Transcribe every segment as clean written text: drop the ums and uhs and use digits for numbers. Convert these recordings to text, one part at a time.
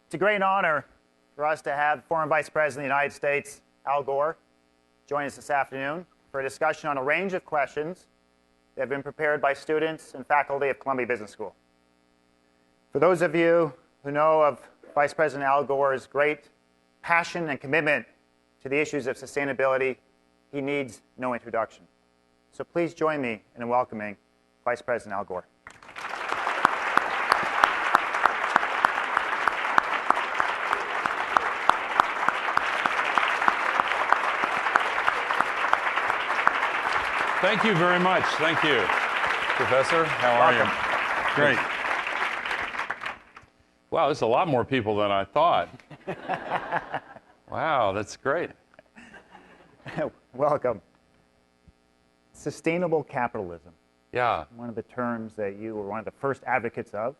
It's a great honor for us to have former Vice President of the United States, Al Gore, join us this afternoon for a discussion on a range of questions that have been prepared by students and faculty of Columbia Business School. For those of you who know of Vice President Al Gore's great passion and commitment to the issues of sustainability, he needs no introduction. So please join me in welcoming Vice President Al Gore. Thank you very much. Thank you, Professor. How are you? Great. Wow, there's a lot more people than I thought. Wow, that's great. Welcome. Sustainable capitalism. Yeah. One of the terms that you were one of the first advocates of,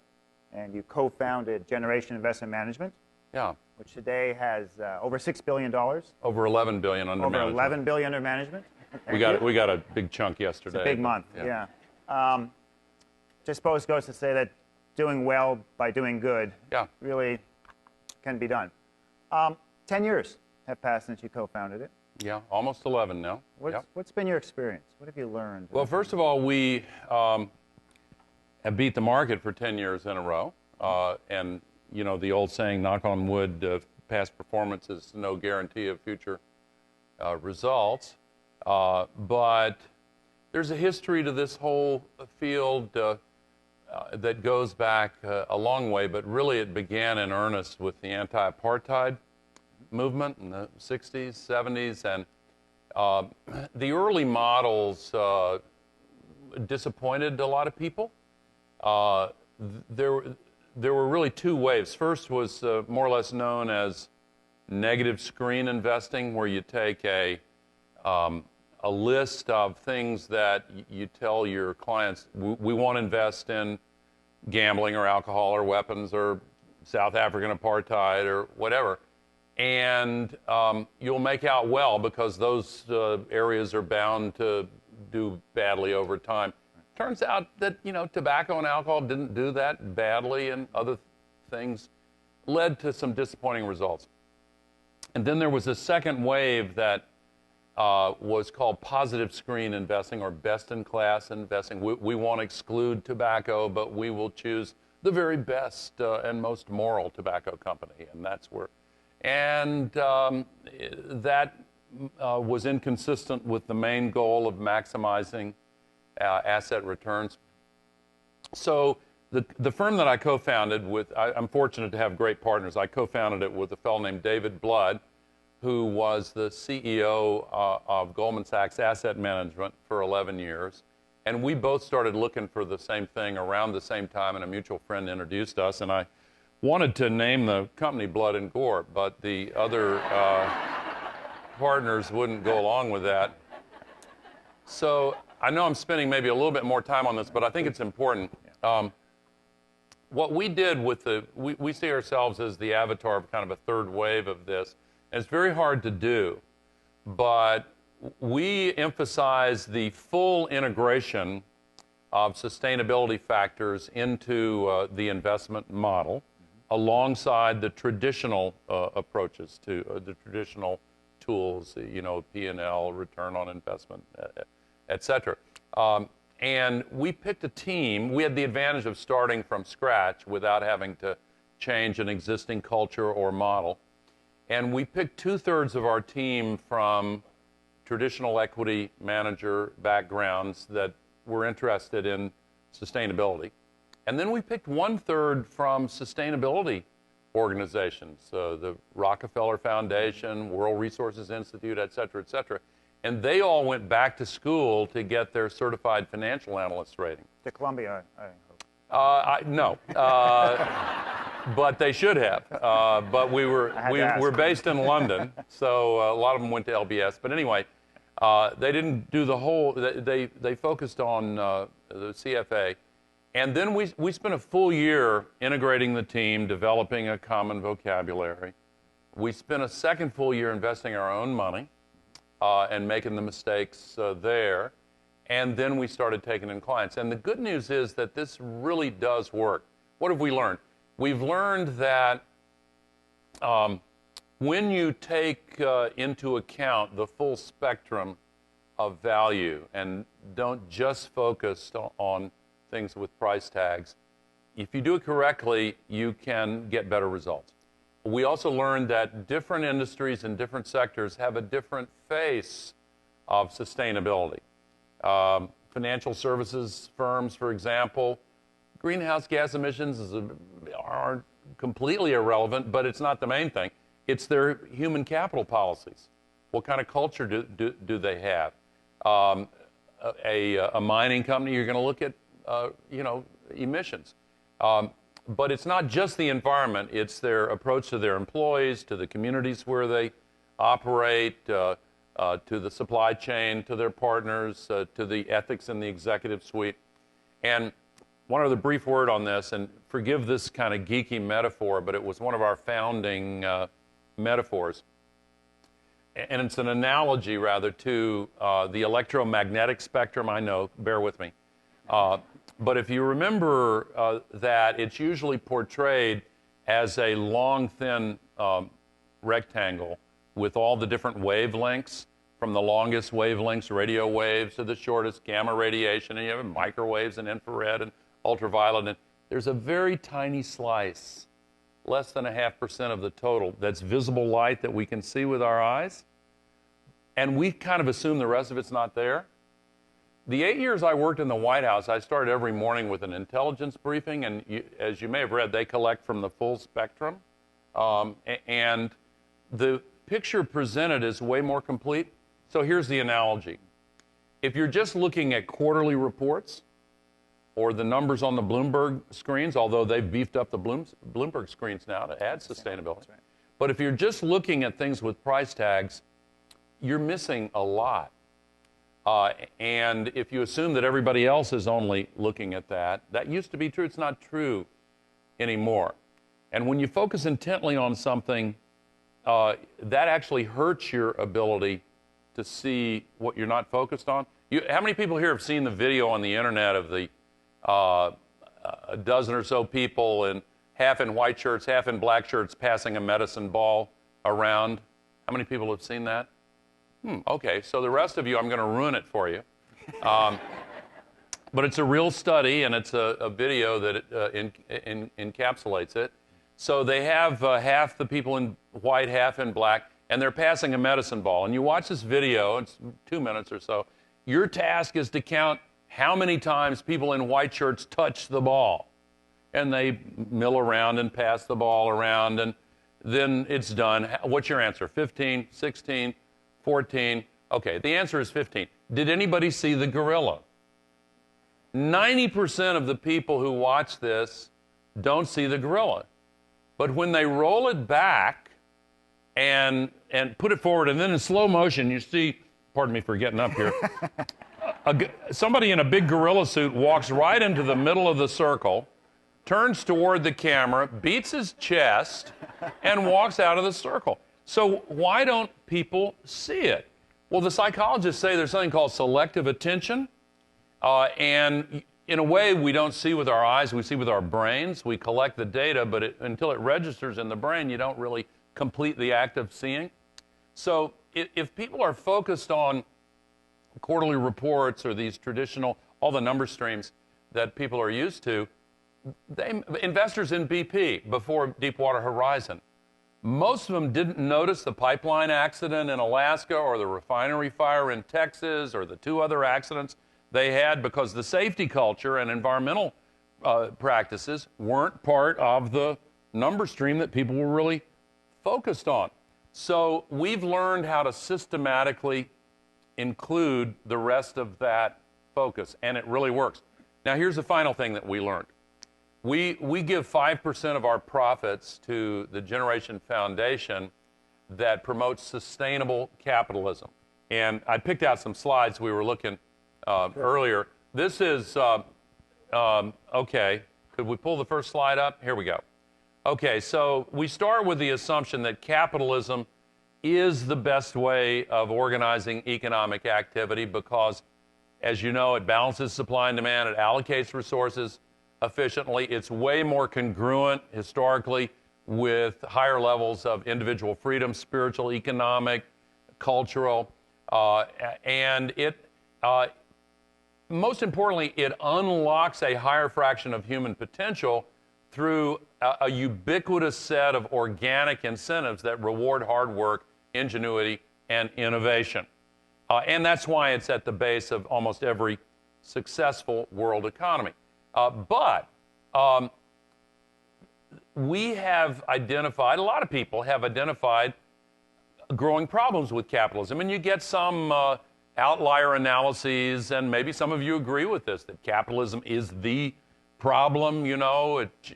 and you co-founded Generation Investment Management. Yeah. Which today has over $6 billion. Over 11 billion under management. Over 11 billion under management. We got a big chunk yesterday. It's a big month, yeah. Just suppose it goes to say that doing well by doing good really can be done. 10 years have passed since you co-founded it. Yeah, almost 11 now. What's been your experience? What have you learned? Well, first of all, we have beat the market for 10 years in a row. And, you know, the old saying, knock on wood, past performance is no guarantee of future results. But there's a history to this whole field that goes back a long way, but really it began in earnest with the anti-apartheid movement in the 60s, 70s, and the early models disappointed a lot of people. There were really two waves. First was more or less known as negative screen investing, where you take a list of things that you tell your clients, we want to invest in gambling or alcohol or weapons or South African apartheid or whatever. And you'll make out well because those areas are bound to do badly over time. Turns out that, you know, tobacco and alcohol didn't do that badly, and other things led to some disappointing results. And then there was a second wave that was called positive screen investing, or best-in-class investing. We want to exclude tobacco, but we will choose the very best and most moral tobacco company, and that's where. And that was inconsistent with the main goal of maximizing asset returns. So the firm that I co-founded with, I'm fortunate to have great partners. I co-founded it with a fellow named David Blood, who was the CEO of Goldman Sachs Asset Management for 11 years. And we both started looking for the same thing around the same time, and a mutual friend introduced us. And I wanted to name the company Blood and Gore, but the other partners wouldn't go along with that. So I know I'm spending maybe a little bit more time on this, but I think it's important. What we did with we see ourselves as the avatar of kind of a third wave of this. And it's very hard to do, but we emphasize the full integration of sustainability factors into the investment model, alongside the traditional approaches to the traditional tools, you know, P&L, return on investment, et cetera. And we picked a team. We had the advantage of starting from scratch without having to change an existing culture or model. And we picked 2/3 of our team from traditional equity manager backgrounds that were interested in sustainability. And then we picked 1/3 from sustainability organizations, the Rockefeller Foundation, World Resources Institute, et cetera, et cetera. And they all went back to school to get their certified financial analyst rating. To Columbia, I hope. No. But they should have. But we're based in London, so a lot of them went to LBS. But anyway, they didn't do the whole. They focused on the CFA, and then we spent a full year integrating the team, developing a common vocabulary. We spent a second full year investing our own money and making the mistakes there, and then we started taking in clients. And the good news is that this really does work. What have we learned? We've learned that when you take into account the full spectrum of value and don't just focus on things with price tags, if you do it correctly, you can get better results. We also learned that different industries and different sectors have a different face of sustainability. Financial services firms, for example, greenhouse gas emissions aren't completely irrelevant, but it's not the main thing. It's their human capital policies. What kind of culture do they have? A mining company, you're going to look at emissions. But it's not just the environment, it's their approach to their employees, to the communities where they operate, to the supply chain, to their partners, to the ethics in the executive suite. And one other brief word on this, and forgive this kind of geeky metaphor, but it was one of our founding metaphors. And it's an analogy, rather, to the electromagnetic spectrum. I know, bear with me. But if you remember that it's usually portrayed as a long, thin rectangle with all the different wavelengths, from the longest wavelengths, radio waves, to the shortest, gamma radiation, and you have microwaves and infrared and ultraviolet. And there's a very tiny slice, less than 0.5% of the total, that's visible light that we can see with our eyes. And we kind of assume the rest of it's not there. The 8 years I worked in the White House, I started every morning with an intelligence briefing, and as you may have read, they collect from the full spectrum. And the picture presented is way more complete. So here's the analogy. If you're just looking at quarterly reports or the numbers on the Bloomberg screens, although they've beefed up the Bloomberg screens now to add sustainability. Right. But if you're just looking at things with price tags, you're missing a lot. And if you assume that everybody else is only looking at that, that used to be true. It's not true anymore. And when you focus intently on something, that actually hurts your ability to see what you're not focused on. How many people here have seen the video on the internet of the a dozen or so people half in white shirts, half in black shirts, passing a medicine ball around? How many people have seen that? Okay, so the rest of you, I'm going to ruin it for you. But it's a real study, and it's a video that encapsulates it. So they have half the people in white, half in black, and they're passing a medicine ball. And you watch this video, it's 2 minutes or so. Your task is to count how many times people in white shirts touch the ball. And they mill around and pass the ball around, and then it's done. What's your answer? 15, 16, 14? Okay, the answer is 15. Did anybody see the gorilla? 90% of the people who watch this don't see the gorilla. But when they roll it back and put it forward, and then in slow motion, you see, pardon me for getting up here, somebody in a big gorilla suit walks right into the middle of the circle, turns toward the camera, beats his chest, and walks out of the circle. So why don't people see it? Well, the psychologists say there's something called selective attention, and in a way, we don't see with our eyes, we see with our brains. We collect the data, but until it registers in the brain, you don't really complete the act of seeing. So if people are focused on quarterly reports or these traditional, all the number streams that people are used to, investors in BP before Deepwater Horizon, most of them didn't notice the pipeline accident in Alaska or the refinery fire in Texas or the 2 other accidents they had because the safety culture and environmental practices weren't part of the number stream that people were really focused on. So we've learned how to systematically include the rest of that focus, and it really works. Now, here's the final thing that we learned. We give 5% of our profits to the Generation Foundation that promotes sustainable capitalism. And I picked out some slides we were looking earlier. This is, okay, could we pull the first slide up? Here we go. Okay, so we start with the assumption that capitalism is the best way of organizing economic activity because, as you know, it balances supply and demand, it allocates resources efficiently. It's way more congruent historically with higher levels of individual freedom, spiritual, economic, cultural, and most importantly, it unlocks a higher fraction of human potential through a ubiquitous set of organic incentives that reward hard work, ingenuity, and innovation. And that's why it's at the base of almost every successful world economy. But we have identified, a lot of people have identified growing problems with capitalism. And you get some outlier analyses, and maybe some of you agree with this, that capitalism is the problem,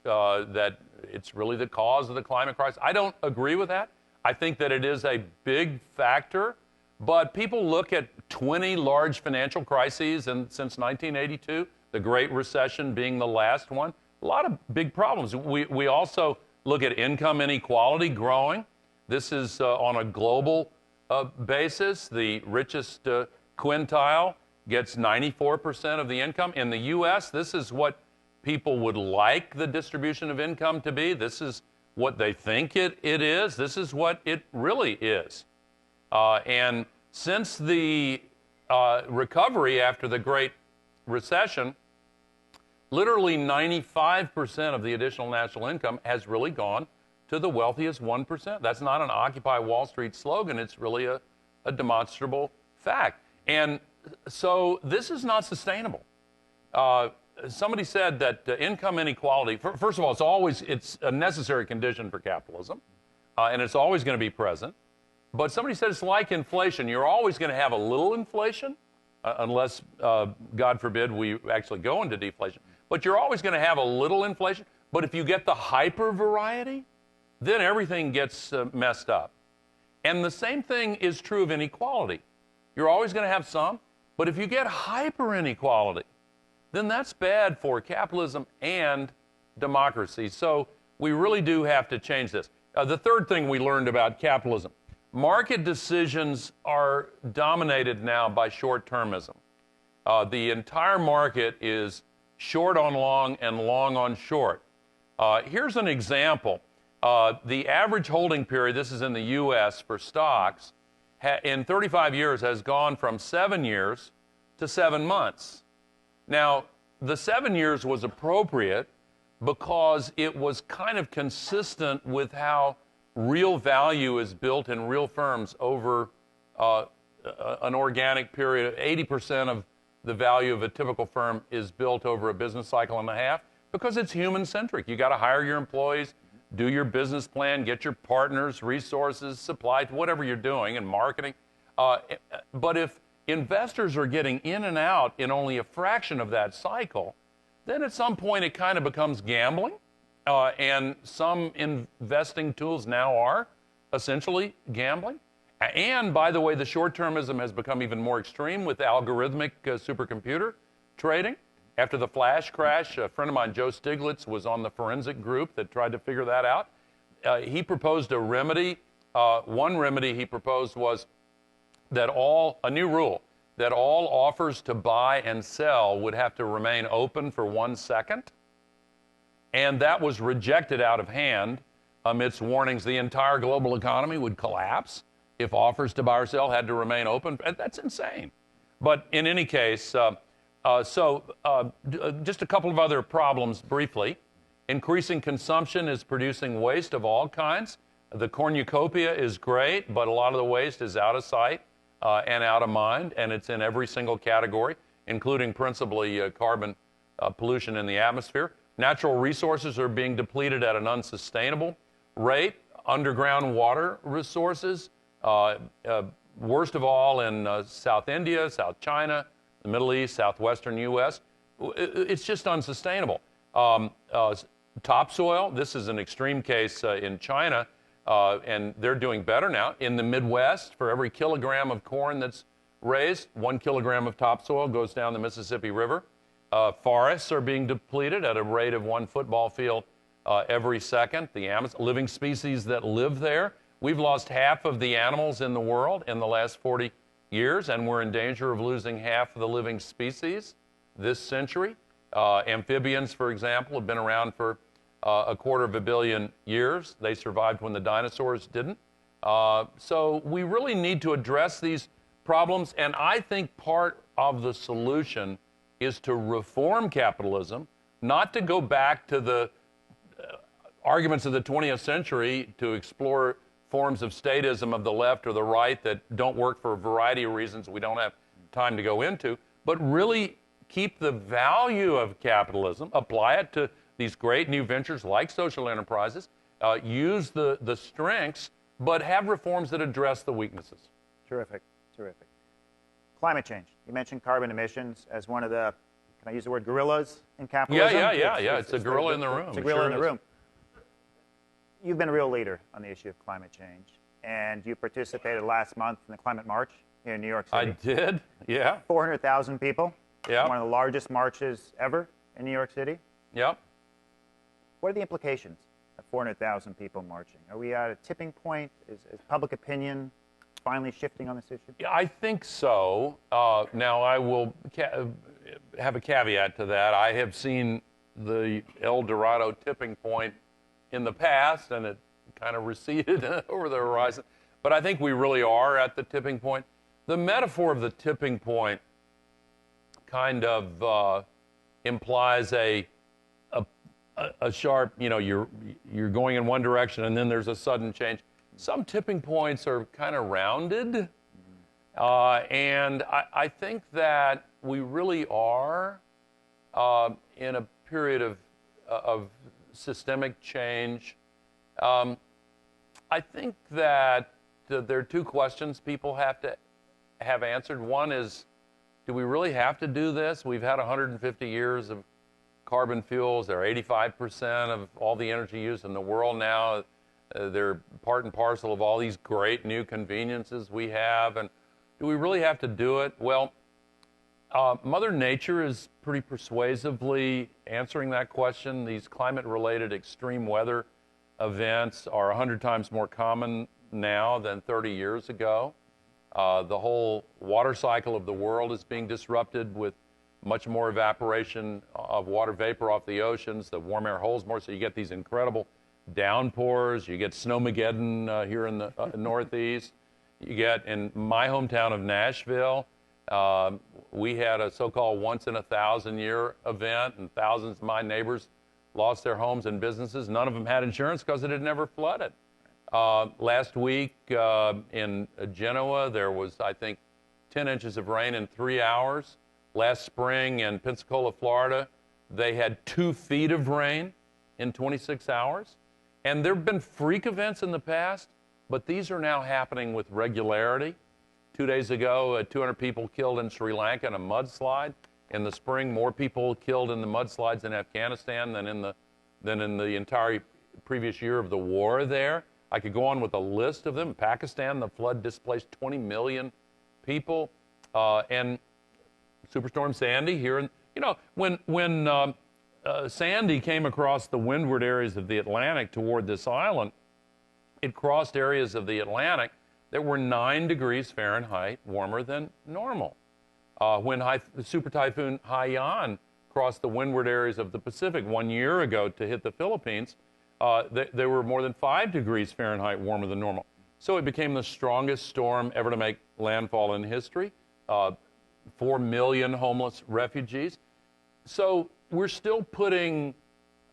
that it's really the cause of the climate crisis. I don't agree with that. I think that it is a big factor, but people look at 20 large financial crises since 1982, the Great Recession being the last one, a lot of big problems. We also look at income inequality growing. This is on a global basis. The richest quintile gets 94% of the income. In the U.S., this is what people would like the distribution of income to be. This is what they think it is. This is what it really is. And since the recovery after the Great Recession, literally 95% of the additional national income has really gone to the wealthiest 1%. That's not an Occupy Wall Street slogan. It's really a demonstrable fact. And so this is not sustainable. Somebody said that income inequality, first of all, it's a necessary condition for capitalism, and it's always going to be present. But somebody said it's like inflation. You're always going to have a little inflation, unless, God forbid, we actually go into deflation. But you're always going to have a little inflation. But if you get the hyper variety, then everything gets messed up. And the same thing is true of inequality. You're always going to have some, but if you get hyper inequality, then that's bad for capitalism and democracy. So we really do have to change this. The third thing we learned about capitalism, market decisions are dominated now by short-termism. The entire market is short on long and long on short. Here's an example. The average holding period, this is in the U.S. for stocks, in 35 years has gone from 7 years to 7 months. Now, the 7 years was appropriate because it was kind of consistent with how real value is built in real firms over an organic period. 80% of the value of a typical firm is built over a business cycle and a half because it's human-centric. You got to hire your employees, do your business plan, get your partners, resources, supply, whatever you're doing, and marketing. But if investors are getting in and out in only a fraction of that cycle, then at some point it kind of becomes gambling. And some investing tools now are essentially gambling. And by the way, the short-termism has become even more extreme with algorithmic supercomputer trading. After the flash crash, a friend of mine, Joe Stiglitz, was on the forensic group that tried to figure that out. He proposed a remedy. One remedy he proposed was that a new rule, that all offers to buy and sell would have to remain open for 1 second. And that was rejected out of hand amidst warnings the entire global economy would collapse if offers to buy or sell had to remain open. That's insane. But in any case, just a couple of other problems briefly. Increasing consumption is producing waste of all kinds. The cornucopia is great, but a lot of the waste is out of sight and out of mind, and it's in every single category, including principally carbon pollution in the atmosphere. Natural resources are being depleted at an unsustainable rate. Underground water resources, worst of all in South India, South China, the Middle East, southwestern U.S. It's just unsustainable. Topsoil, this is an extreme case in China, and they're doing better now. In the Midwest, for every kilogram of corn that's raised, 1 kilogram of topsoil goes down the Mississippi River. Forests are being depleted at a rate of 1 football field every second. The living species that live there. We've lost half of the animals in the world in the last 40 years, and we're in danger of losing half of the living species this century. Amphibians, for example, have been around for a quarter of a billion years. They survived when the dinosaurs didn't. So we really need to address these problems, and I think part of the solution is to reform capitalism, not to go back to the arguments of the 20th century to explore forms of statism of the left or the right that don't work for a variety of reasons we don't have time to go into, but really keep the value of capitalism, apply it to these great new ventures like social enterprises, use the strengths, but have reforms that address the weaknesses. Terrific, terrific. Climate change. You mentioned carbon emissions as one of the, can I use the word gorillas in capitalism? Yeah. It's a gorilla in the room. It's a gorilla in the room. You've been a real leader on the issue of climate change, and you participated last month in the climate march here in New York City. I did, yeah. 400,000 people. Yeah. One of the largest marches ever in New York City. Yep. What are the implications of 400,000 people marching? Are we at a tipping point? Is public opinion finally shifting on this issue? Yeah, I think so. Now, I will have a caveat to that. I have seen the El Dorado tipping point in the past, and it kind of receded over the horizon. But I think we really are at the tipping point. The metaphor of the tipping point kind of implies a sharp, you're going in one direction and then there's a sudden change. Some tipping points are kind of rounded, and I think that we really are in a period of systemic change. I think that there are two questions people have to have answered. One is, do we really have to do this? We've had 150 years of carbon fuels. They're 85% of all the energy used in the world now. They're part and parcel of all these great new conveniences we have. And do we really have to do it? Well, Mother Nature is pretty persuasively answering that question. These climate-related extreme weather events are 100 times more common now than 30 years ago. The whole water cycle of the world is being disrupted with much more evaporation of water vapor off the oceans. The warm air holds more, so you get these incredible downpours. You get snowmageddon here in the Northeast. You get, in my hometown of Nashville, we had a so-called once-in-a-thousand-year event, and thousands of my neighbors lost their homes and businesses. None of them had insurance because it had never flooded. Last week in Genoa, there was, I think, 10 inches of rain in 3 hours. Last spring in Pensacola, Florida, they had 2 feet of rain in 26 hours. And there have been freak events in the past, but these are now happening with regularity. 2 days ago, 200 people killed in Sri Lanka in a mudslide. In the spring, more people killed in the mudslides in Afghanistan than in the entire previous year of the war there. I could go on with a list of them. In Pakistan, the flood displaced 20 million people. And Superstorm Sandy here, when Sandy came across the windward areas of the Atlantic toward this island, it crossed areas of the Atlantic that were 9 degrees Fahrenheit warmer than normal. When the super typhoon Haiyan crossed the windward areas of the Pacific 1 year ago to hit the Philippines, they were more than 5 degrees Fahrenheit warmer than normal. So it became the strongest storm ever to make landfall in history. 4 million homeless refugees. So we're still putting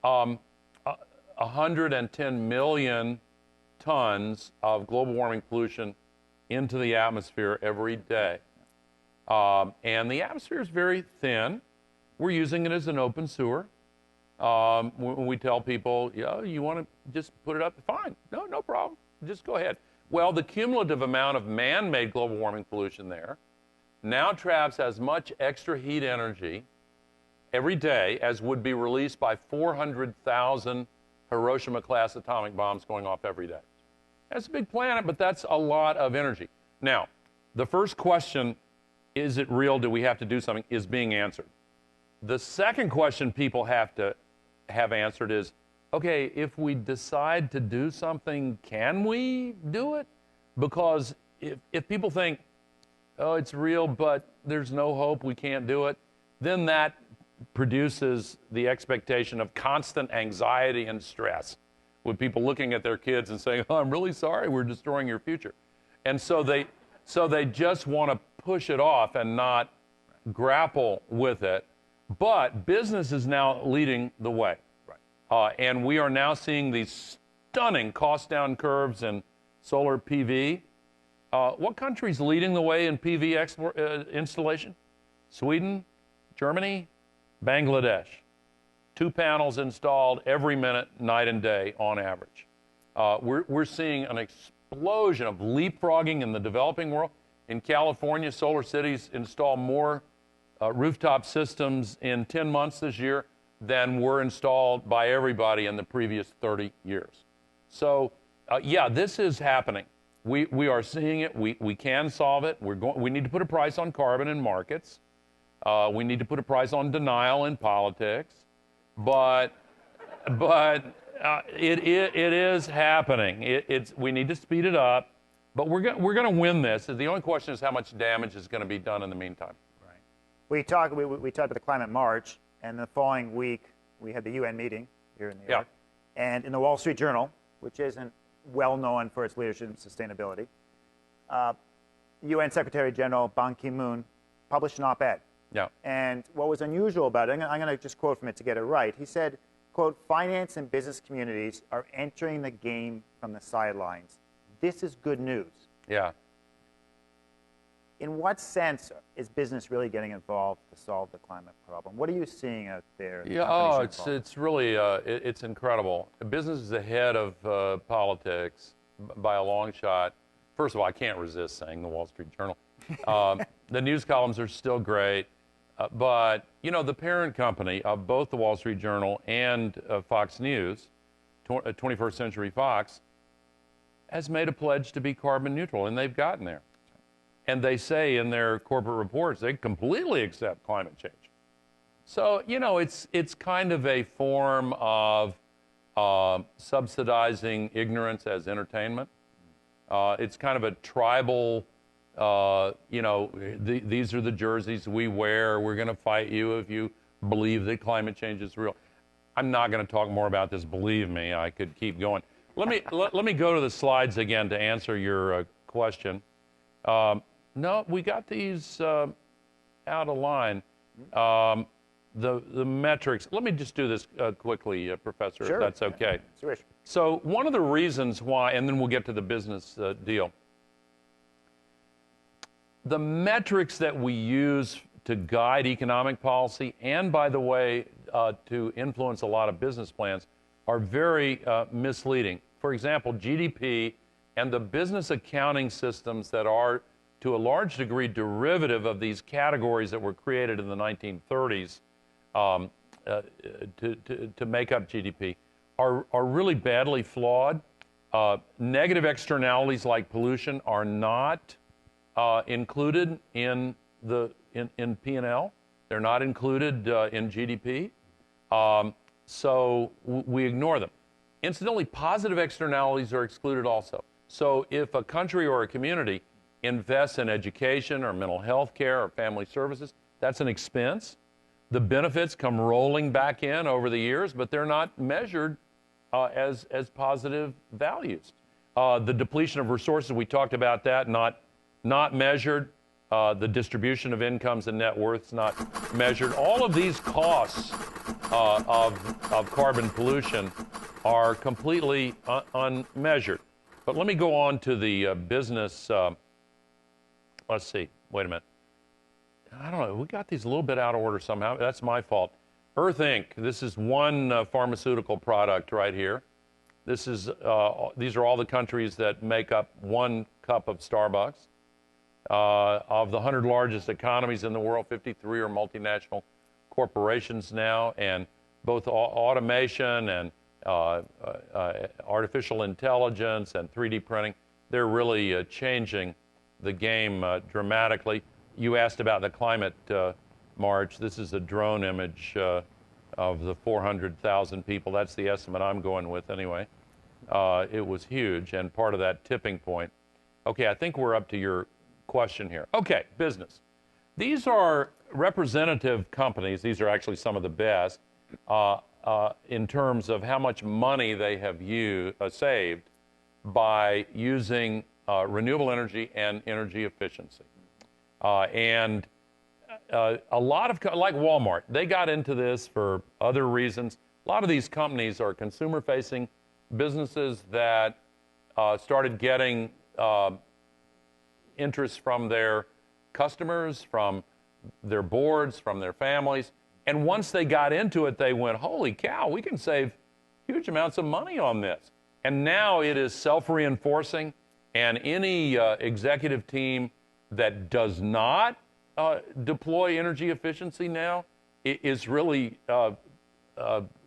110 million tons of global warming pollution into the atmosphere every day. And the atmosphere is very thin. We're using it as an open sewer. When we tell people, you want to just put it up, fine, no problem, just go ahead. Well, the cumulative amount of man-made global warming pollution there now traps as much extra heat energy every day as would be released by 400,000 Hiroshima-class atomic bombs going off every day. That's a big planet, but that's a lot of energy. Now, the first question, is it real, do we have to do something, is being answered. The second question people have to have answered is, okay, if we decide to do something, can we do it? Because if people think, oh, it's real, but there's no hope, we can't do it, then that produces the expectation of constant anxiety and stress, with people looking at their kids and saying, "Oh, I'm really sorry, we're destroying your future," and so they just want to push it off and not grapple with it. But business is now leading the way, and we are now seeing these stunning cost down curves in solar PV. What country's leading the way in PV installation? Sweden, Germany, Bangladesh. 2 panels installed every minute, night and day, on average. We're seeing an explosion of leapfrogging in the developing world. In California, solar cities install more rooftop systems in 10 months this year than were installed by everybody in the previous 30 years. So, yeah, this is happening. We are seeing it. We can solve it. We need to put a price on carbon in markets. We need to put a price on denial in politics. But it is happening. We need to speed it up. But we're going to win this. The only question is how much damage is going to be done in the meantime. Right. We talked about the climate march, and the following week we had the UN meeting here in New York. And in the Wall Street Journal, which isn't well known for its leadership in sustainability, UN Secretary General Ban Ki-moon published an op-ed. Yeah. And what was unusual about it, I'm going to just quote from it to get it right. He said, quote, "Finance and business communities are entering the game from the sidelines. This is good news." Yeah. In what sense is business really getting involved to solve the climate problem? What are you seeing out there? Yeah, it's really it's incredible. Business is ahead of politics by a long shot. First of all, I can't resist saying the Wall Street Journal. The news columns are still great, but you know, the parent company of both the Wall Street Journal and Fox News, 21st Century Fox, has made a pledge to be carbon neutral, and they've gotten there. And they say in their corporate reports they completely accept climate change. So, you know, it's kind of a form of subsidizing ignorance as entertainment. It's kind of a tribal, you know, these are the jerseys we wear. We're going to fight you if you believe that climate change is real. I'm not going to talk more about this. Believe me, I could keep going. Let me go to the slides again to answer your question. No, we got these out of line. The metrics. Let me just do this quickly, Professor, sure, if that's okay. Sure. So one of the reasons why, and then we'll get to the business deal. The metrics that we use to guide economic policy and, by the way, to influence a lot of business plans are very misleading. For example, GDP and the business accounting systems that are, to a large degree, derivative of these categories that were created in the 1930s to make up GDP are really badly flawed. Negative externalities like pollution are not included in P&L. They're not included in GDP. So we ignore them. Incidentally, positive externalities are excluded also. So if a country or a community invests in education or mental health care or family services, that's an expense. The benefits come rolling back in over the years, but they're not measured as positive values. The depletion of resources, we talked about that, not measured. The distribution of incomes and net worths not measured. All of these costs of carbon pollution are completely unmeasured. But let me go on to the business. Let's see. Wait a minute. I don't know. We got these a little bit out of order somehow. That's my fault. Earth Inc. This is one pharmaceutical product right here. This is these are all the countries that make up 1 cup of Starbucks. Of the 100 largest economies in the world, 53 are multinational corporations now, and both automation and artificial intelligence and 3D printing, they're really changing the game dramatically. You asked about the climate march. This is a drone image of the 400,000 people. That's the estimate I'm going with anyway. It was huge and part of that tipping point. Okay, I think we're up to your question here. Okay, business. These are representative companies. These are actually some of the best in terms of how much money they have saved by using renewable energy and energy efficiency. And a lot of, like Walmart, they got into this for other reasons. A lot of these companies are consumer-facing businesses that started getting interest from their customers, from their boards, from their families. And once they got into it, they went, holy cow, we can save huge amounts of money on this. And now it is self-reinforcing, and any executive team that does not deploy energy efficiency now is really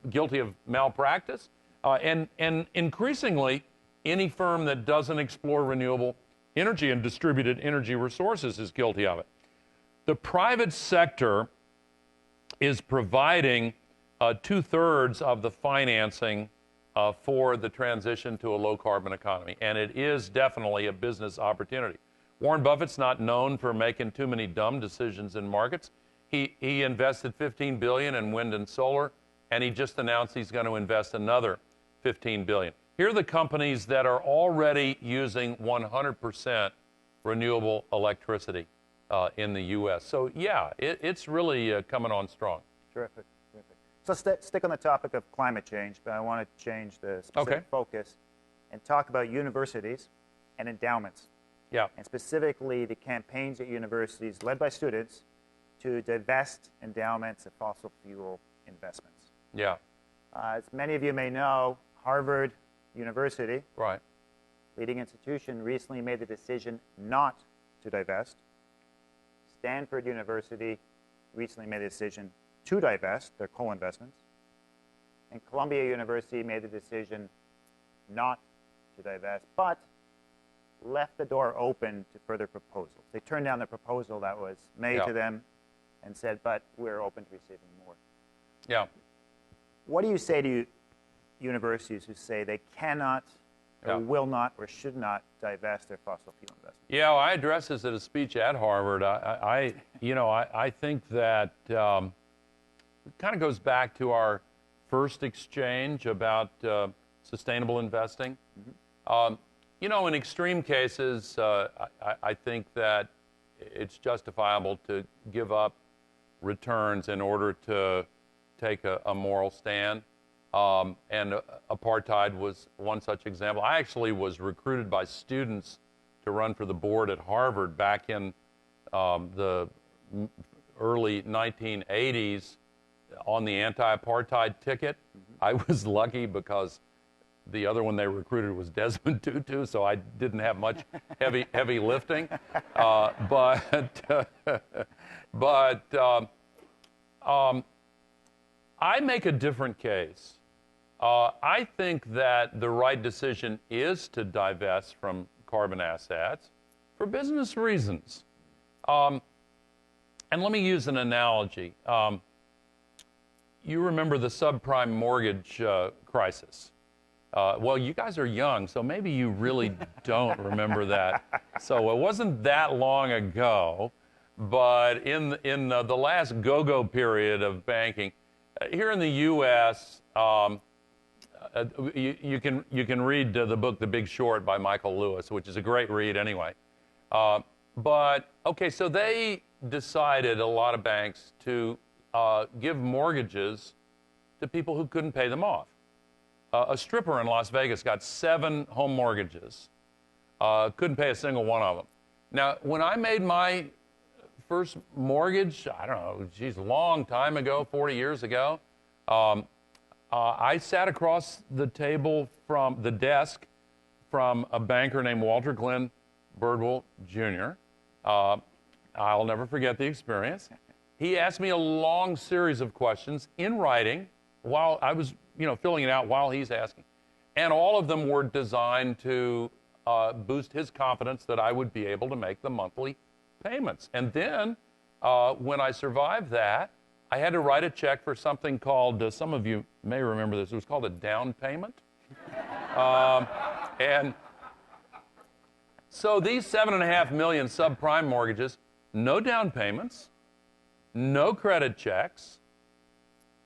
guilty of malpractice. And increasingly, any firm that doesn't explore renewable energy and distributed energy resources is guilty of it. The private sector is providing 2/3 of the financing for the transition to a low-carbon economy, and it is definitely a business opportunity. Warren Buffett's not known for making too many dumb decisions in markets. He invested $15 billion in wind and solar, and he just announced he's going to invest another $15 billion. Here are the companies that are already using 100% renewable electricity in the U.S. So, yeah, it's really coming on strong. Terrific, terrific. So stick on the topic of climate change, but I want to change the specific focus and talk about universities and endowments. Yeah. And specifically the campaigns at universities led by students to divest endowments of fossil fuel investments. Yeah. As many of you may know, Harvard University, right, leading institution, recently made the decision not to divest. Stanford University recently made a decision to divest their coal investments. And Columbia University made the decision not to divest, but left the door open to further proposals. They turned down the proposal that was made to them and said, but we're open to receiving more. Yeah. What do you say to universities who say they cannot or will not or should not divest their fossil fuel investments? Yeah, well, I addressed this at a speech at Harvard. I think that it kind of goes back to our first exchange about sustainable investing. Mm-hmm. In extreme cases, I think that it's justifiable to give up returns in order to take a moral stand. And apartheid was one such example. I actually was recruited by students to run for the board at Harvard back in the early 1980s on the anti-apartheid ticket. Mm-hmm. I was lucky because the other one they recruited was Desmond Tutu, so I didn't have much heavy lifting. I make a different case. I think that the right decision is to divest from carbon assets for business reasons. And let me use an analogy. You remember the subprime mortgage crisis. Well, you guys are young, so maybe you really don't remember that. So it wasn't that long ago, but in the last go-go period of banking, here in the U.S., you can read the book The Big Short by Michael Lewis, which is a great read anyway. But okay, so they decided, a lot of banks, to give mortgages to people who couldn't pay them off. A stripper in Las Vegas got 7 home mortgages, couldn't pay a single one of them. Now, when I made my first mortgage, I don't know, geez, a long time ago, 40 years ago, I sat across the desk from a banker named Walter Glenn Birdwell Jr. I'll never forget the experience. He asked me a long series of questions in writing while I was filling it out while he's asking. And all of them were designed to boost his confidence that I would be able to make the monthly payments. And then when I survived that, I had to write a check for something called, some of you may remember this, it was called a down payment. And so these 7.5 million subprime mortgages no down payments, no credit checks.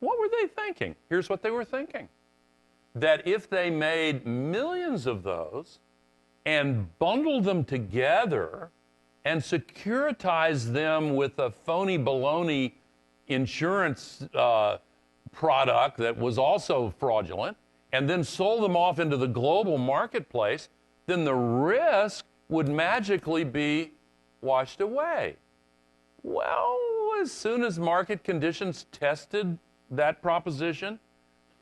What were they thinking? Here's what they were thinking. That if they made millions of those and bundled them together and securitized them with a phony baloney insurance product that was also fraudulent, and then sold them off into the global marketplace, then the risk would magically be washed away. Well, as soon as market conditions tested that proposition,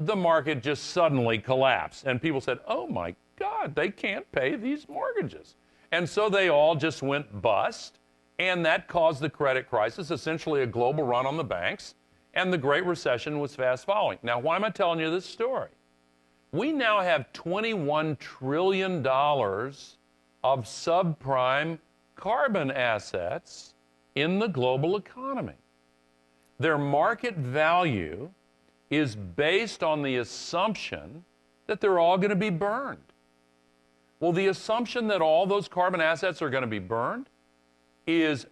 the market just suddenly collapsed. And people said, oh my God, they can't pay these mortgages. And so they all just went bust. And that caused the credit crisis, essentially a global run on the banks. And the Great Recession was fast following. Now, why am I telling you this story? We now have $21 trillion of subprime carbon assets in the global economy. Their market value is based on the assumption that they're all going to be burned. Well, the assumption that all those carbon assets are going to be burned is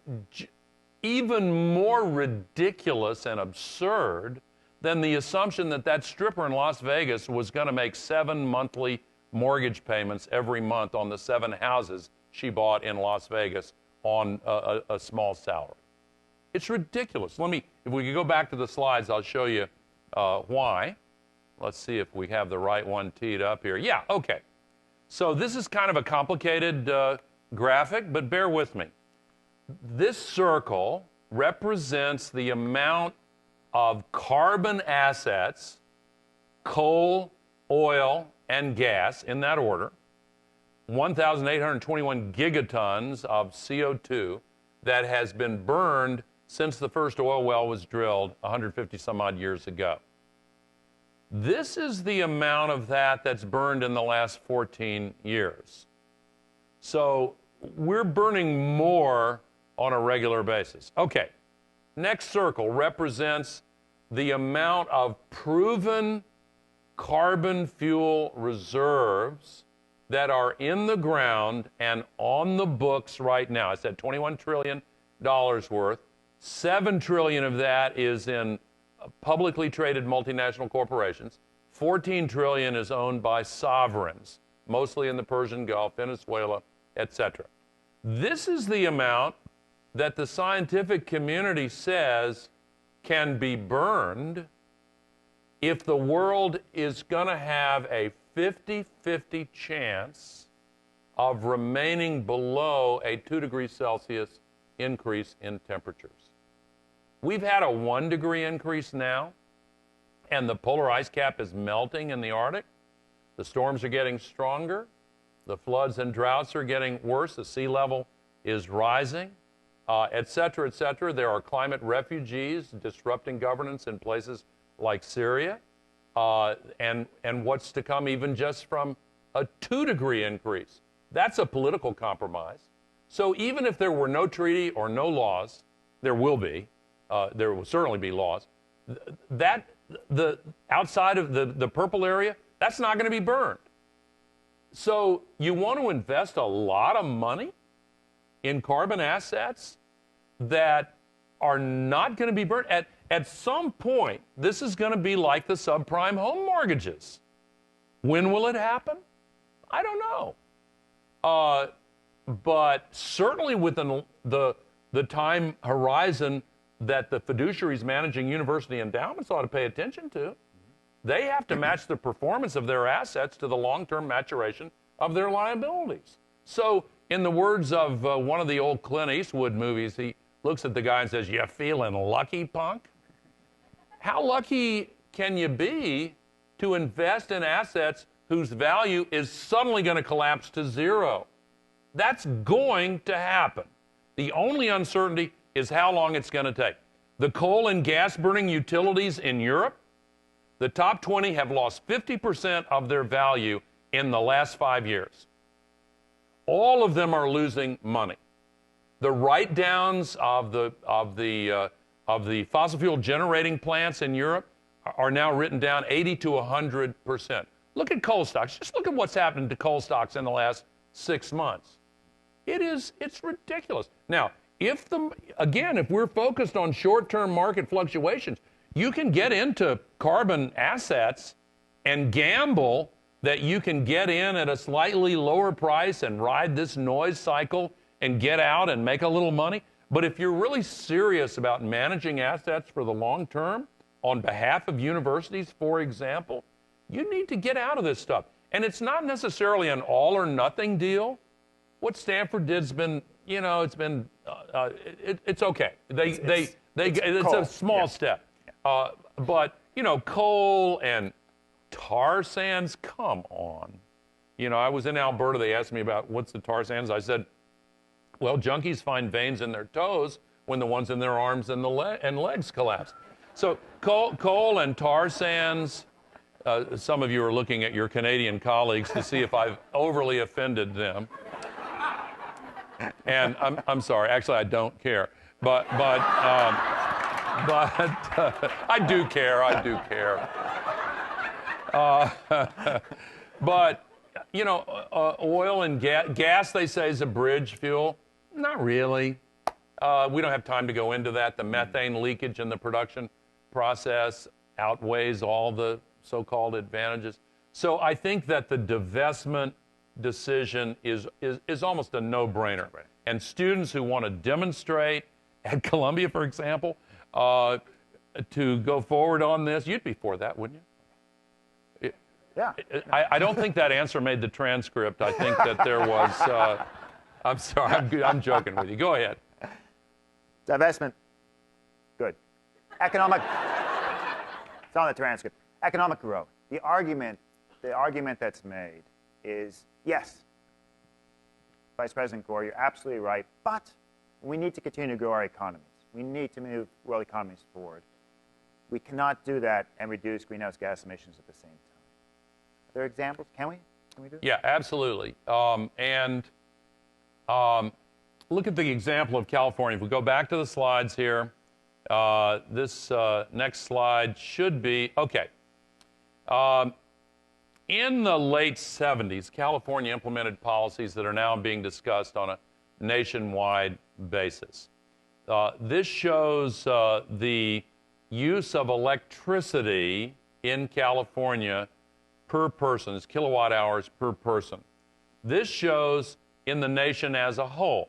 even more ridiculous and absurd than the assumption that that stripper in Las Vegas was going to make 7 monthly mortgage payments every month on the 7 houses she bought in Las Vegas on a small salary. It's ridiculous. If we could go back to the slides, I'll show you why. Let's see if we have the right one teed up here. Yeah, okay. So this is kind of a complicated graphic, but bear with me. This circle represents the amount of carbon assets, coal, oil, and gas, in that order, 1,821 gigatons of CO2 that has been burned since the first oil well was drilled 150 some odd years ago. This is the amount of that that's burned in the last 14 years. So we're burning more on a regular basis. Okay, next circle represents the amount of proven carbon fuel reserves that are in the ground and on the books right now. I said $21 trillion worth. 7 trillion of that is in publicly traded multinational corporations. 14 trillion is owned by sovereigns, mostly in the Persian Gulf, Venezuela, etc. This is the amount that the scientific community says can be burned if the world is going to have a 50-50 chance of remaining below a 2 degrees Celsius increase in temperatures. We've had a 1 degree increase now, and the polar ice cap is melting in the Arctic. The storms are getting stronger. The floods and droughts are getting worse. The sea level is rising, et cetera, et cetera. There are climate refugees disrupting governance in places like Syria, and what's to come even just from a 2 degree increase. That's a political compromise. So even if there were no treaty or no laws, there will be. There will certainly be laws. The outside of the purple area, that's not going to be burned. So you want to invest a lot of money in carbon assets that are not going to be burned. At some point, this is going to be like the subprime home mortgages. When will it happen? I don't know. But certainly within the time horizon that the fiduciaries managing university endowments ought to pay attention to. They have to match the performance of their assets to the long-term maturation of their liabilities. So, in the words of one of the old Clint Eastwood movies, he looks at the guy and says, "You feeling lucky, punk?" How lucky can you be to invest in assets whose value is suddenly going to collapse to zero? That's going to happen. The only uncertainty is how long it's going to take. The coal and gas burning utilities in Europe, the top 20 have lost 50% of their value in the last 5 years. All of them are losing money. The write-downs of the fossil fuel generating plants in Europe are now written down 80 to 100%. Look at coal stocks. Just look at what's happened to coal stocks in the last 6 months. It's ridiculous. Now, if we're focused on short-term market fluctuations, you can get into carbon assets and gamble that you can get in at a slightly lower price and ride this noise cycle and get out and make a little money. But if you're really serious about managing assets for the long term, on behalf of universities, for example, you need to get out of this stuff. And it's not necessarily an all or nothing deal. What Stanford did's been, it's been, it's okay. It's a small step. But, coal and tar sands, come on. I was in Alberta. They asked me about what's the tar sands. I said, well, junkies find veins in their toes when the ones in their arms and legs collapse. So coal and tar sands, some of you are looking at your Canadian colleagues to see if I've overly offended them. And I'm sorry, actually I don't care. But I do care, but, oil and gas, they say, is a bridge fuel. Not really. We don't have time to go into that. The methane leakage in the production process outweighs all the so-called advantages. So I think that the divestment decision is almost a no-brainer. And students who want to demonstrate at Columbia, for example, to go forward on this, you'd be for that, wouldn't you? Yeah. I don't think that answer made the transcript. I think that there was, I'm sorry, I'm joking with you. Go ahead. Divestment, good. Economic, it's on the transcript. Economic growth. The argument that's made is, yes, Vice President Gore, you're absolutely right, but we need to continue to grow our economies. We need to move world economies forward. We cannot do that and reduce greenhouse gas emissions at the same time. Are there examples? Can we do that? Yeah, absolutely. Look at the example of California. If we go back to the slides here, this next slide should be, okay. In the late 70s, California implemented policies that are now being discussed on a nationwide basis. This shows the use of electricity in California per person. It's kilowatt hours per person. This shows in the nation as a whole.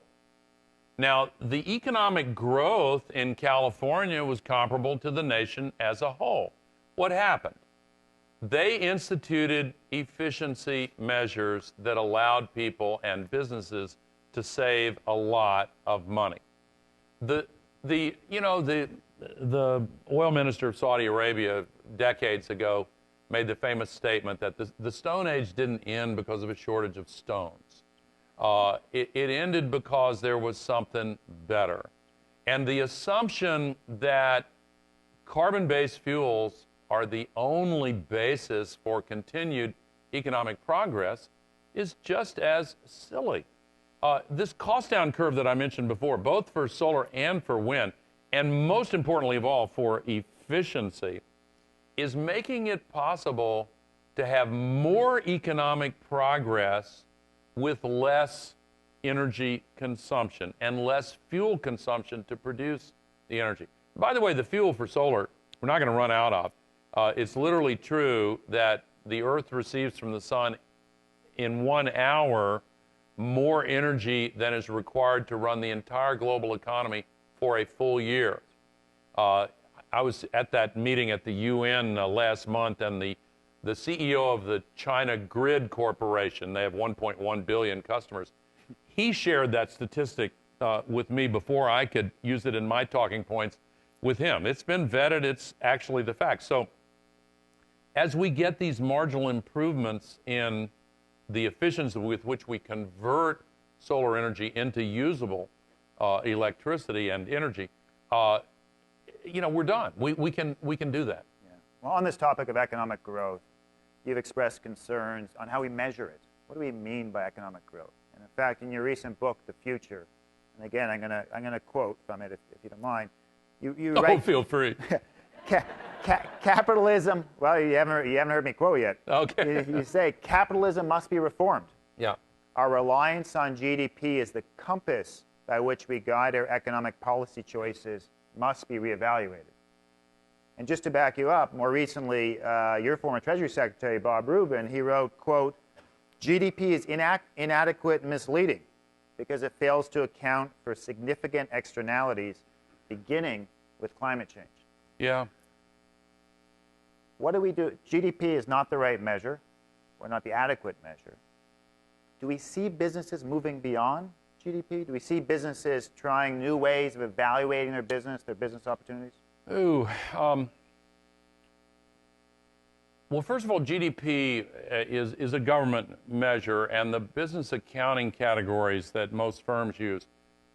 Now, the economic growth in California was comparable to the nation as a whole. What happened? They instituted efficiency measures that allowed people and businesses to save a lot of money. The oil minister of Saudi Arabia decades ago made the famous statement that the Stone Age didn't end because of a shortage of stones. It ended because there was something better. And the assumption that carbon-based fuels are the only basis for continued economic progress is just as silly. This cost-down curve that I mentioned before, both for solar and for wind, and most importantly of all for efficiency, is making it possible to have more economic progress with less energy consumption and less fuel consumption to produce the energy. By the way, the fuel for solar, we're not going to run out of. It's literally true that the Earth receives from the sun in 1 hour more energy than is required to run the entire global economy for a full year. I was at that meeting at the UN last month, and the CEO of the China Grid Corporation, they have 1.1 billion customers, he shared that statistic with me before I could use it in my talking points with him. It's been vetted. It's actually the fact. So as we get these marginal improvements in the efficiency with which we convert solar energy into usable electricity and energy, we're done. We can do that. Yeah. Well, on this topic of economic growth, you've expressed concerns on how we measure it. What do we mean by economic growth? And in fact, in your recent book, The Future, and again, I'm gonna quote from it if you don't mind. You write, feel free. Capitalism. Well, you haven't heard me quote yet. Okay. You say capitalism must be reformed. Yeah. Our reliance on GDP is the compass by which we guide our economic policy choices must be reevaluated. And just to back you up, more recently, your former Treasury Secretary, Bob Rubin, he wrote, quote, GDP is inadequate and misleading because it fails to account for significant externalities, beginning with climate change. Yeah. What do we do? GDP is not the right measure, or not the adequate measure. Do we see businesses moving beyond GDP? Do we see businesses trying new ways of evaluating their business opportunities? Ooh, well, first of all, GDP is a government measure, and the business accounting categories that most firms use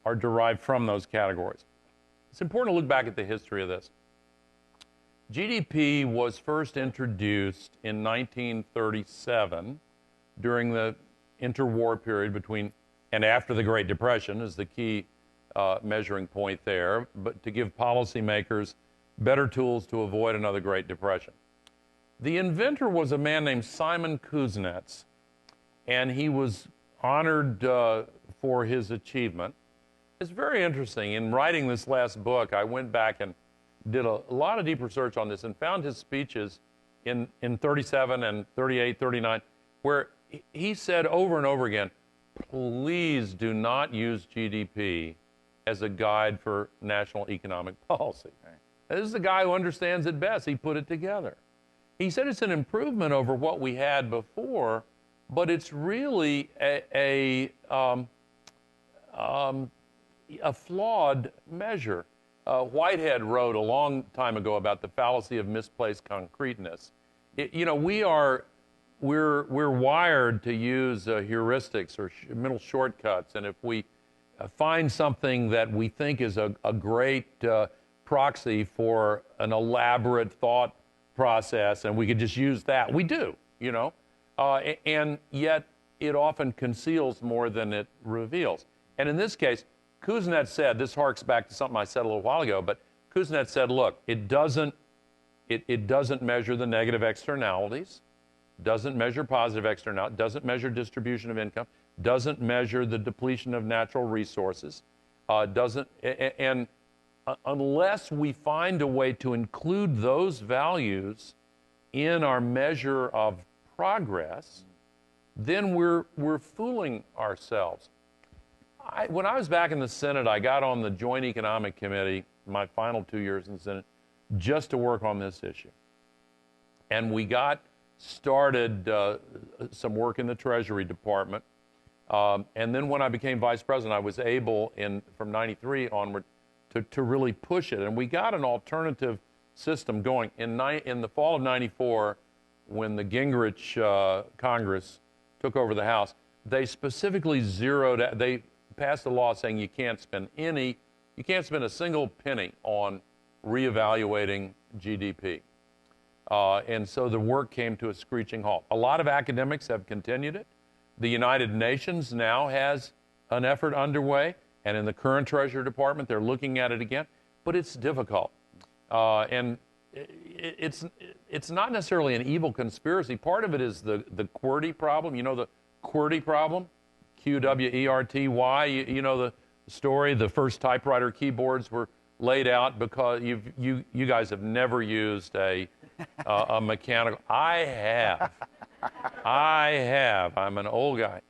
are derived from those categories. It's important to look back at the history of this. GDP was first introduced in 1937 during the interwar period between and after the Great Depression is the key measuring point there, but to give policymakers better tools to avoid another Great Depression. The inventor was a man named Simon Kuznets, and he was honored for his achievement. It's very interesting. In writing this last book, I went back and did a lot of deep research on this and found his speeches in 37 and 38, 39, where he said over and over again, please do not use GDP as a guide for national economic policy. Right. This is the guy who understands it best. He put it together. He said it's an improvement over what we had before, but it's really a flawed measure. Whitehead wrote a long time ago about the fallacy of misplaced concreteness. We're wired to use heuristics or mental shortcuts, and if we find something that we think is a great proxy for an elaborate thought process, and we could just use that, we do, and yet it often conceals more than it reveals. And in this case, Kuznets said, this harks back to something I said a little while ago, but Kuznets said, look, it doesn't measure the negative externalities, doesn't measure positive externalities, doesn't measure distribution of income, doesn't measure the depletion of natural resources, unless we find a way to include those values in our measure of progress, then we're fooling ourselves. When I was back in the Senate, I got on the Joint Economic Committee, my final 2 years in the Senate, just to work on this issue. And we got started some work in the Treasury Department. And then when I became vice president, I was able, from 93 onward, to really push it. And we got an alternative system going. In the fall of 94, when the Gingrich Congress took over the House, they specifically they passed a law saying you can't spend a single penny on reevaluating GDP. And so the work came to a screeching halt. A lot of academics have continued it. The United Nations now has an effort underway, and in the current Treasury Department, they're looking at it again, but it's difficult. And it's not necessarily an evil conspiracy. Part of it is the QWERTY problem. You know the QWERTY problem? QWERTY. You know the story. The first typewriter keyboards were laid out because you guys have never used a mechanical. I have. I'm an old guy.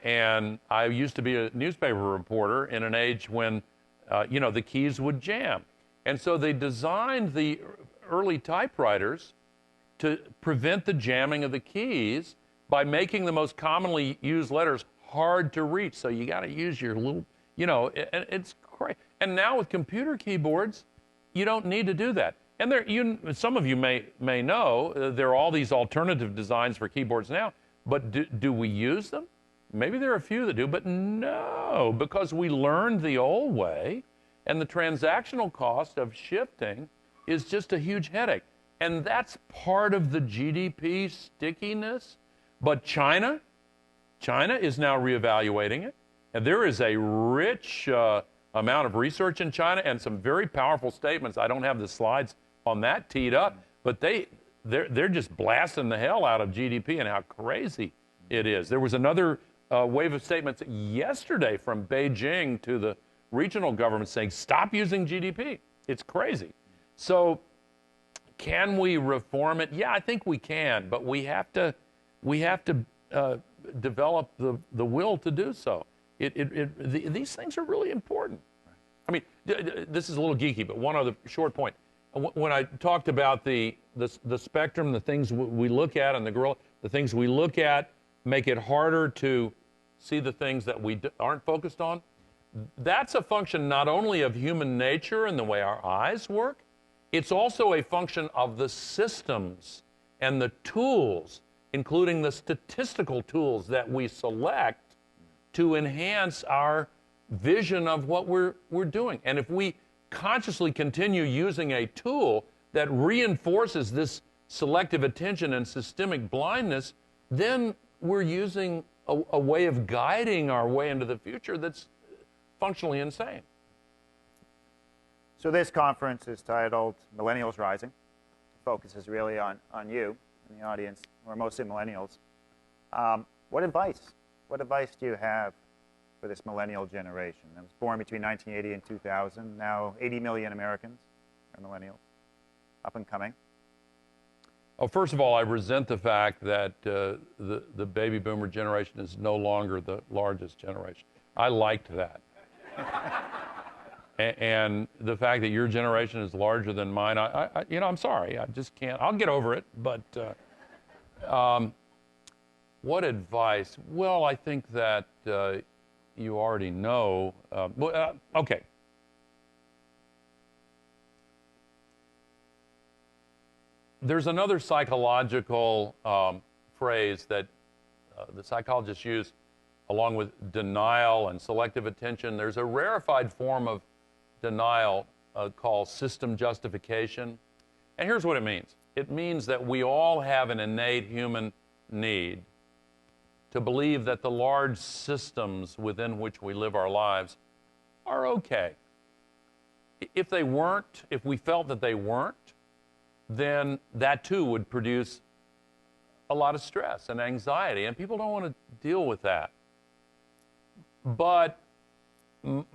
And I used to be a newspaper reporter in an age when, the keys would jam. And so they designed the early typewriters to prevent the jamming of the keys by making the most commonly used letters hard to reach. So you got to use your little, it's crazy. And now with computer keyboards, you don't need to do that. And some of you may know there are all these alternative designs for keyboards now, but do we use them? Maybe there are a few that do, but no, because we learned the old way, and the transactional cost of shifting is just a huge headache. And that's part of the GDP stickiness. But China is now reevaluating it, and there is a rich amount of research in China and some very powerful statements. I don't have the slides on that teed up, but they're just blasting the hell out of GDP and how crazy it is. There was another a wave of statements yesterday from Beijing to the regional governments saying, stop using GDP. It's crazy. So can we reform it? Yeah, I think we can, but we have to develop the will to do so. These things are really important. I mean, this is a little geeky, but one other short point. When I talked about the spectrum, the things we look at, and the things we look at make it harder to see the things that we aren't focused on, that's a function not only of human nature and the way our eyes work, it's also a function of the systems and the tools, including the statistical tools that we select to enhance our vision of what we're doing. And if we consciously continue using a tool that reinforces this selective attention and systemic blindness, then we're using a way of guiding our way into the future that's functionally insane. So this conference is titled Millennials Rising. The focus is really on you and the audience, who are mostly millennials. What advice do you have for this millennial generation that was born between 1980 and 2000? Now 80 million Americans are millennials, up and coming. Oh, first of all, I resent the fact that the baby boomer generation is no longer the largest generation. I liked that. And the fact that your generation is larger than mine, I'm sorry, I just can't. I'll get over it. But what advice? Well, I think that you already know. Okay. There's another psychological phrase that the psychologists use along with denial and selective attention. There's a rarefied form of denial called system justification. And here's what it means. It means that we all have an innate human need to believe that the large systems within which we live our lives are okay. If they weren't, if we felt that they weren't, then that too would produce a lot of stress and anxiety, and people don't want to deal with that. But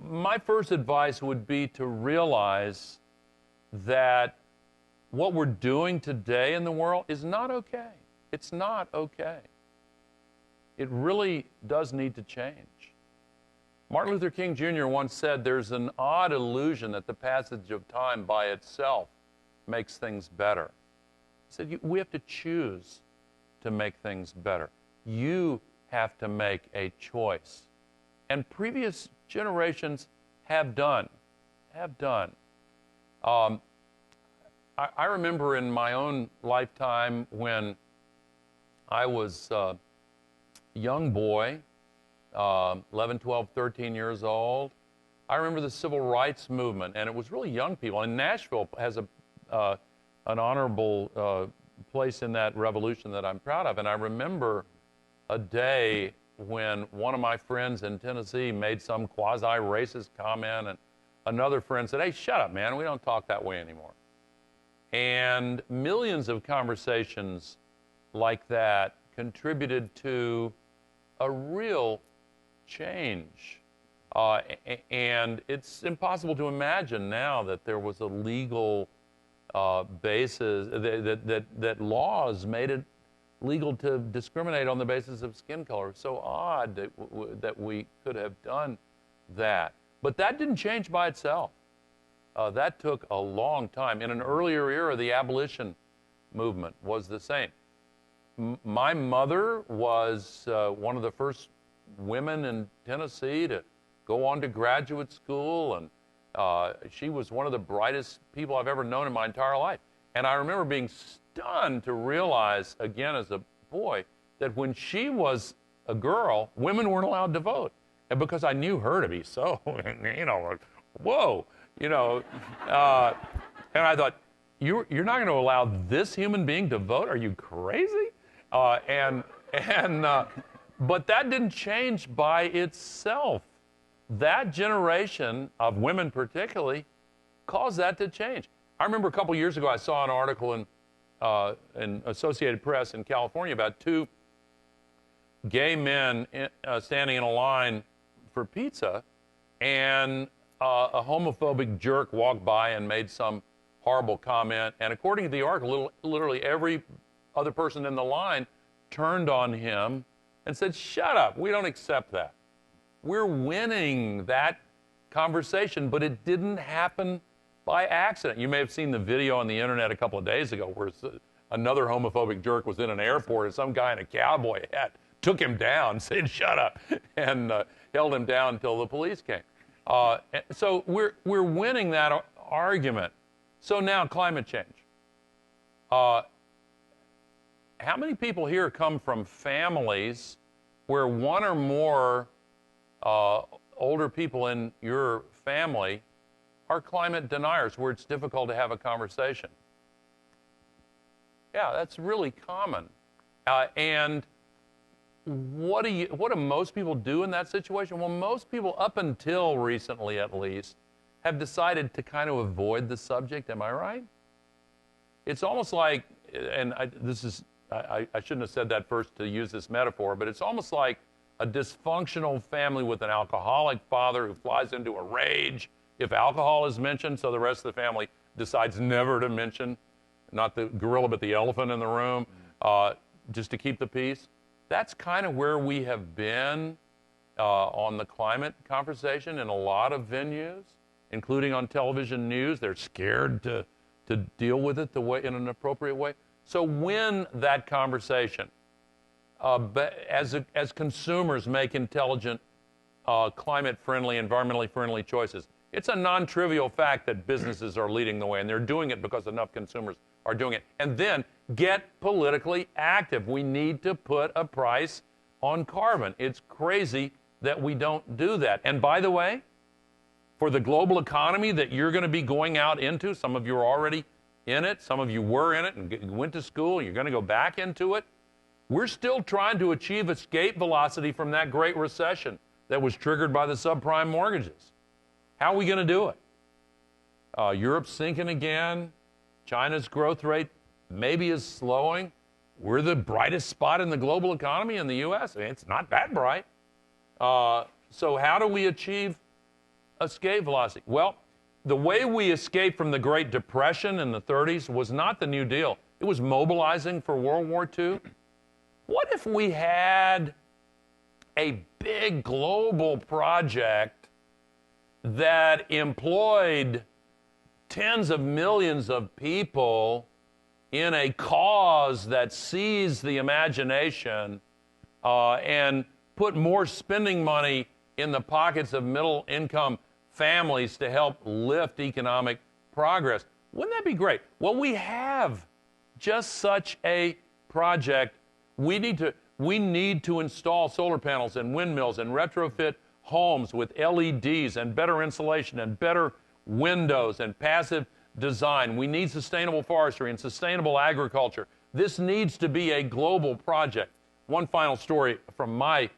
my first advice would be to realize that what we're doing today in the world is not okay. It's not okay. It really does need to change. Martin Luther King Jr. once said, there's an odd illusion that the passage of time by itself makes things better. He said, we have to choose to make things better. You have to make a choice. And previous generations have done. I remember in my own lifetime when I was a young boy, 11, 12, 13 years old, I remember the civil rights movement, and it was really young people. And Nashville has an honorable place in that revolution that I'm proud of. And I remember a day when one of my friends in Tennessee made some quasi-racist comment, and another friend said, hey, shut up, man, we don't talk that way anymore. And millions of conversations like that contributed to a real change. And it's impossible to imagine now that there was a legal basis, that laws made it legal to discriminate on the basis of skin color. So odd that we could have done that. But that didn't change by itself. That took a long time. In an earlier era, the abolition movement was the same. My mother was one of the first women in Tennessee to go on to graduate school, and she was one of the brightest people I've ever known in my entire life. And I remember being stunned to realize, again as a boy, that when she was a girl, women weren't allowed to vote. And because I knew her to be so, whoa, and I thought, you're not going to allow this human being to vote? Are you crazy? But that didn't change by itself. That generation of women particularly caused that to change. I remember a couple years ago I saw an article in Associated Press in California about two gay men standing in a line for pizza, and a homophobic jerk walked by and made some horrible comment. And according to the article, literally every other person in the line turned on him and said, "Shut up, we don't accept that." We're winning that conversation, but it didn't happen by accident. You may have seen the video on the internet a couple of days ago where another homophobic jerk was in an airport and some guy in a cowboy hat took him down, said, "Shut up," and held him down until the police came. So we're winning that argument. So now climate change. How many people here come from families where one or more older people in your family are climate deniers, where it's difficult to have a conversation? Yeah, that's really common. And what do most people do in that situation? Well, most people, up until recently at least, have decided to kind of avoid the subject. Am I right? It's almost like, and I shouldn't have said that first to use this metaphor, but it's almost like a dysfunctional family with an alcoholic father who flies into a rage if alcohol is mentioned, so the rest of the family decides never to mention, not the gorilla, but the elephant in the room, just to keep the peace. That's kind of where we have been on the climate conversation in a lot of venues, including on television news. They're scared to deal with it in an appropriate way. So win that conversation. As consumers make intelligent, climate-friendly, environmentally friendly choices. It's a non-trivial fact that businesses are leading the way, and they're doing it because enough consumers are doing it. And then get politically active. We need to put a price on carbon. It's crazy that we don't do that. And by the way, for the global economy that you're going to be going out into, some of you are already in it, some of you were in it and went to school, you're going to go back into it. We're still trying to achieve escape velocity from that Great Recession that was triggered by the subprime mortgages. How are we going to do it? Europe's sinking again. China's growth rate maybe is slowing. We're the brightest spot in the global economy in the U.S. I mean, it's not that bright. So how do we achieve escape velocity? Well, the way we escaped from the Great Depression in the 30s was not the New Deal. It was mobilizing for World War II. What if we had a big global project that employed tens of millions of people in a cause that seized the imagination and put more spending money in the pockets of middle-income families to help lift economic progress? Wouldn't that be great? Well, we have just such a project. We need to install solar panels and windmills and retrofit homes with LEDs and better insulation and better windows and passive design. We need sustainable forestry and sustainable agriculture. This needs to be a global project. One final story from my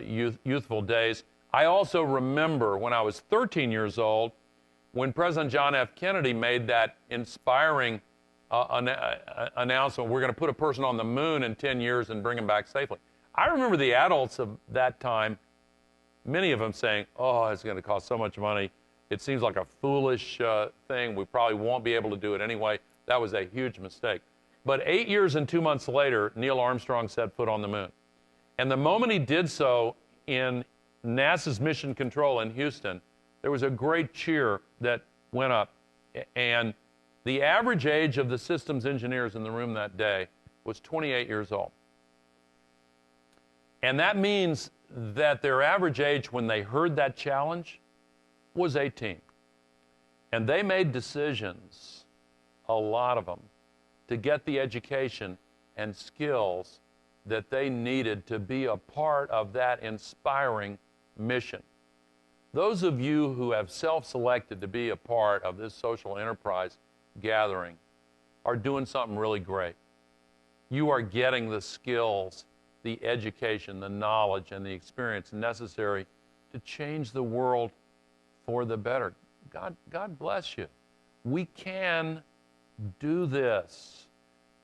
youthful days. I also remember when I was 13 years old when President John F. Kennedy made that inspiring announcement, we're going to put a person on the moon in 10 years and bring him back safely. I remember the adults of that time, many of them saying, "Oh, it's going to cost so much money. It seems like a foolish thing. We probably won't be able to do it anyway." That was a huge mistake. But 8 years and 2 months later, Neil Armstrong set foot on the moon. And the moment he did so in NASA's Mission Control in Houston, there was a great cheer that went up. And the average age of the systems engineers in the room that day was 28 years old. And that means that their average age when they heard that challenge was 18. And they made decisions, a lot of them, to get the education and skills that they needed to be a part of that inspiring mission. Those of you who have self-selected to be a part of this social enterprise gathering are doing something really great. You are getting the skills, the education, the knowledge, and the experience necessary to change the world for the better. God bless you. We can do this.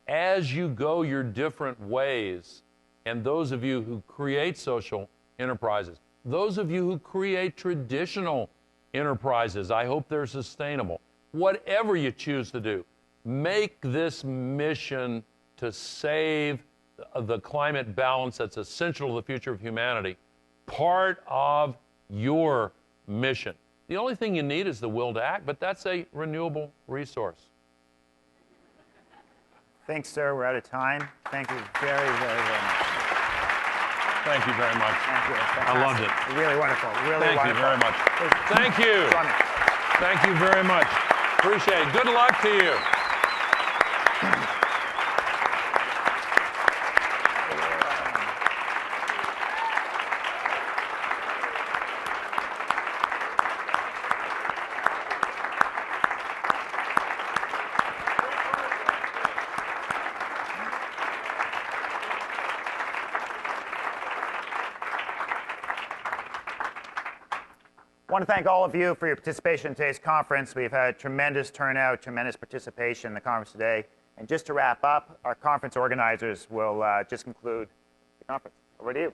As you go your different ways and those of you who create social enterprises, those of you who create traditional enterprises, I hope they're sustainable. Whatever you choose to do, make this mission to save the climate balance that's essential to the future of humanity part of your mission. The only thing you need is the will to act, but that's a renewable resource. Thanks, sir. We're out of time. Thank you very, very, very much. Thank you very much. Thank you. I loved it. Really wonderful. Really Thank wonderful. you very much. Thank you. Funny. Thank you very much. Appreciate it. Good luck to you. I want to thank all of you for your participation in today's conference. We've had tremendous turnout, tremendous participation in the conference today. And just to wrap up, our conference organizers will just conclude the conference. Over to you.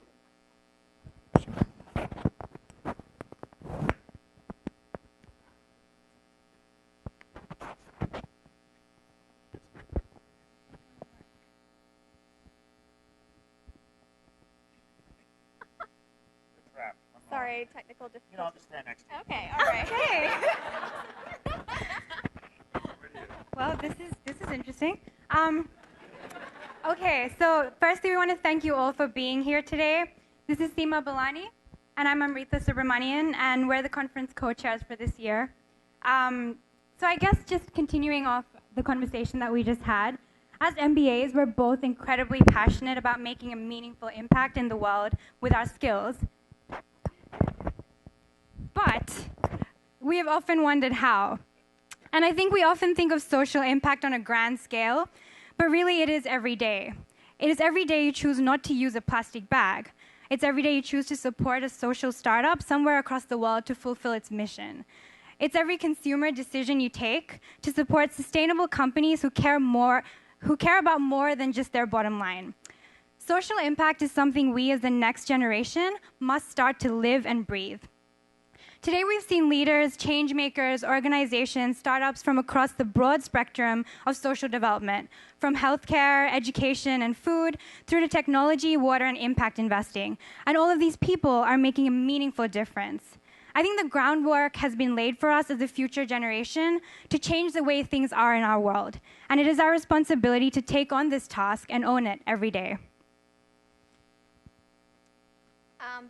Sorry, technical difficulty. You know, I'll just stand next to you. Okay, all right. Okay. Well, this is interesting. Okay, so firstly, we want to thank you all for being here today. This is Seema Balani, and I'm Amrita Subramanian, and we're the conference co-chairs for this year. So I guess just continuing off the conversation that we just had, as MBAs, we're both incredibly passionate about making a meaningful impact in the world with our skills. But we have often wondered how. And I think we often think of social impact on a grand scale, but really it is every day. It is every day you choose not to use a plastic bag. It's every day you choose to support a social startup somewhere across the world to fulfill its mission. It's every consumer decision you take to support sustainable companies who care about more than just their bottom line. Social impact is something we as the next generation must start to live and breathe. Today we've seen leaders, change makers, organizations, startups from across the broad spectrum of social development, from healthcare, education, and food, through to technology, water, and impact investing. And all of these people are making a meaningful difference. I think the groundwork has been laid for us as a future generation to change the way things are in our world. And it is our responsibility to take on this task and own it every day.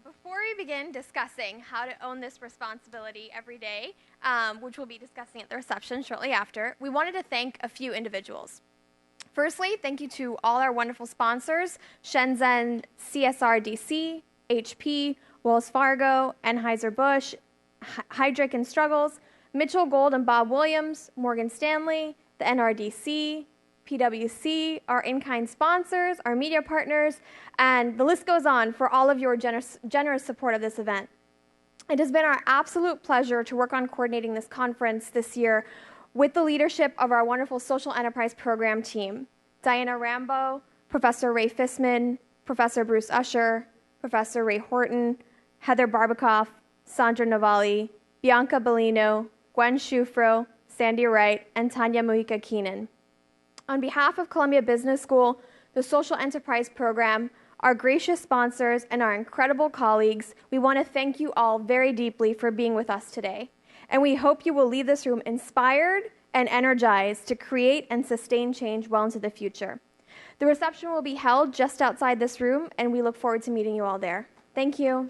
Before we begin discussing how to own this responsibility every day, which we'll be discussing at the reception shortly after, we wanted to thank a few individuals. Firstly, thank you to all our wonderful sponsors, Shenzhen CSRDC, HP, Wells Fargo, Anheuser-Busch, Heidrick & Struggles, Mitchell Gold and Bob Williams, Morgan Stanley, the NRDC, PwC, our in-kind sponsors, our media partners, and the list goes on for all of your generous support of this event. It has been our absolute pleasure to work on coordinating this conference this year with the leadership of our wonderful social enterprise program team, Diana Rambo, Professor Ray Fissman, Professor Bruce Usher, Professor Ray Horton, Heather Barbakoff, Sandra Navalli, Bianca Bellino, Gwen Shufro, Sandy Wright, and Tanya Mujica-Keenan. On behalf of Columbia Business School, the Social Enterprise Program, our gracious sponsors, and our incredible colleagues, we want to thank you all very deeply for being with us today. And we hope you will leave this room inspired and energized to create and sustain change well into the future. The reception will be held just outside this room, and we look forward to meeting you all there. Thank you.